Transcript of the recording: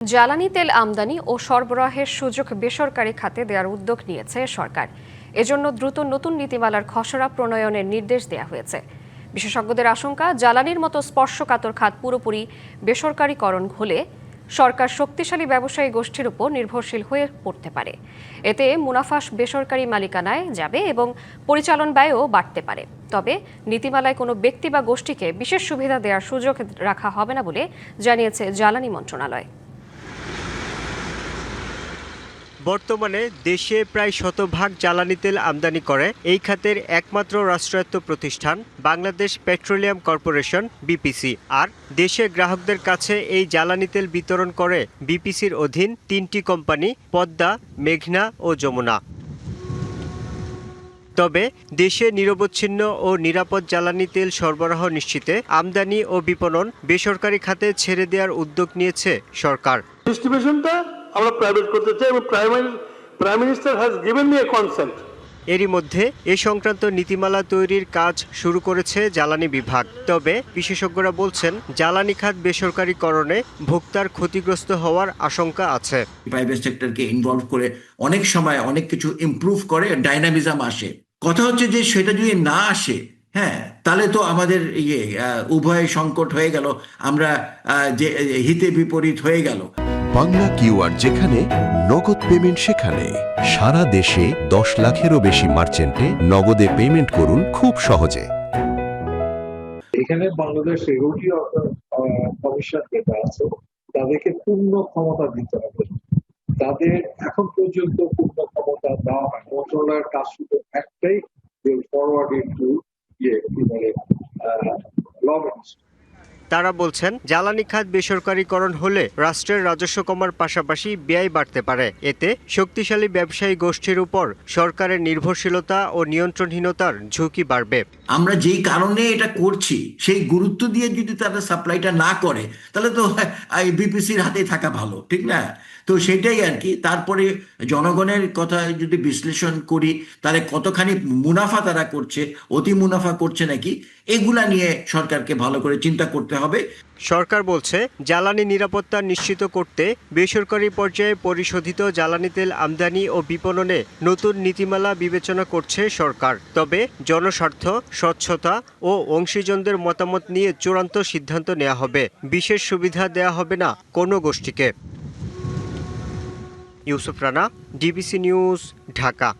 জ্বালানি তেল আমদানি ও সরবরাহের সুযোগ বেসরকারি খাতে দেওয়ার উদ্যোগ নিয়েছে সরকার। এজন্য দ্রুত নতুন নীতিমালার খসড়া প্রণয়নের নির্দেশ দেওয়া হয়েছে। বিশেষজ্ঞদের আশঙ্কা, জ্বালানির মতো স্পর্শকাতর খাত পুরোপুরি বেসরকারীকরণ হলে সরকার শক্তিশালী ব্যবসায়ী গোষ্ঠীর উপর নির্ভরশীল হয়ে পড়তে পারে। এতে মুনাফা বেসরকারি মালিকানায় যাবে এবং পরিচালন ব্যয়ও বাড়তে পারে। তবে নীতিমালায় কোনো ব্যক্তি বা গোষ্ঠীকে বিশেষ সুবিধা দেওয়ার সুযোগ রাখা হবে না বলে জানিয়েছে জ্বালানি মন্ত্রণালয়। বর্তমানে দেশে প্রায় শতভাগ জ্বালানি তেল আমদানি করে এই খাতের একমাত্র রাষ্ট্রায়ত্ত প্রতিষ্ঠান বাংলাদেশ পেট্রোলিয়াম কর্পোরেশন বিপিসি। আর দেশের গ্রাহকদের কাছে এই জ্বালানি তেল বিতরণ করে বিপিসির অধীন 3টি কোম্পানি পদ্মা, মেঘনা ও যমুনা। তবে দেশে নিরবচ্ছিন্ন ও নিরাপদ জ্বালানি তেল সরবরাহ নিশ্চিতে আমদানি ও বিপণন বেসরকারি খাতে ছেড়ে দেওয়ার উদ্যোগ নিয়েছে সরকার। আমরা প্রাইভেট করতে চাই এবং prime minister has given me a consent. এরই মধ্যে এ সংক্রান্ত নীতিমালা তৈরির কাজ শুরু করেছে জ্বালানি বিভাগ। তবে বিশেষজ্ঞরা বলছেন, জ্বালানি খাত বেসরকারীকরণে ভোক্তার ক্ষতিগ্রস্ত হওয়ার আশঙ্কা আছে। প্রাইভেট সেক্টরকে ইনভলভ করে অনেক সময় অনেক কিছু ইমপ্রুভ করে, ডাইনামিজম আসে। কথা হচ্ছে যে সেটা যদি না আসে, তাহলে তো আমাদের উভয় সংকট হয়ে গেল, আমরা যে হিতে বিপরীত হয়ে গেল। বাংলা কিউআর যেখানে নগদ পেমেন্ট সেখানে। সারা দেশে 10 লাখেরও বেশি মার্চেন্টে নগদে পেমেন্ট করুন খুব সহজে। এখানে বাংলাদেশ রেগুলেটরি কমিশন যেটা আছে, তাদেরকে পূর্ণ ক্ষমতা দিতে হবে। তাদের এখন পর্যন্ত পূর্ণ ক্ষমতা দেওয়া হয়। মন্ত্রণালয়ের কাজ শুধু একটাই, যে ফরওয়ার্ড টু ল মিনিস্টার। তারা বলছেন, জ্বালানি খাত বেসরকারীকরণ হলে রাষ্ট্রের রাজস্ব কমার পাশাপাশি ব্যয় বাড়তে পারে। এতে শক্তিশালী ব্যবসায়ী গোষ্ঠীর উপর সরকারের নির্ভরশীলতা ও নিয়ন্ত্রণহীনতার ঝুঁকি বাড়বে। আমরা যেই কারণে এটা করছি সেই গুরুত্ব দিয়ে যদি তারা সাপ্লাইটা না করে, তাহলে তো বিপিসির হাতেই থাকা ভালো, ঠিক না? তো সেটাই আর কি। তারপরে জনগণের কথা যদি বিশ্লেষণ করি, তাহলে কতখানি মুনাফা তারা করছে, অতি মুনাফা করছে নাকি, এগুলা নিয়ে সরকারকে ভালো করে চিন্তা করতে হবে। সরকার বলছে, জ্বালানি নিরাপত্তা নিশ্চিত করতে বেসরকারি পর্যায়ে পরিশোধিত জ্বালানি তেল আমদানি ও বিপণনে নতুন নীতিমালা বিবেচনা করছে সরকার। তবে জনস্বার্থ, স্বচ্ছতা ও অংশীজনদের মতামত নিয়ে চূড়ান্ত সিদ্ধান্ত নেওয়া হবে। বিশেষ সুবিধা দেওয়া হবে না কোনো গোষ্ঠীকে। Yusuf Rana, DBC news, Dhaka.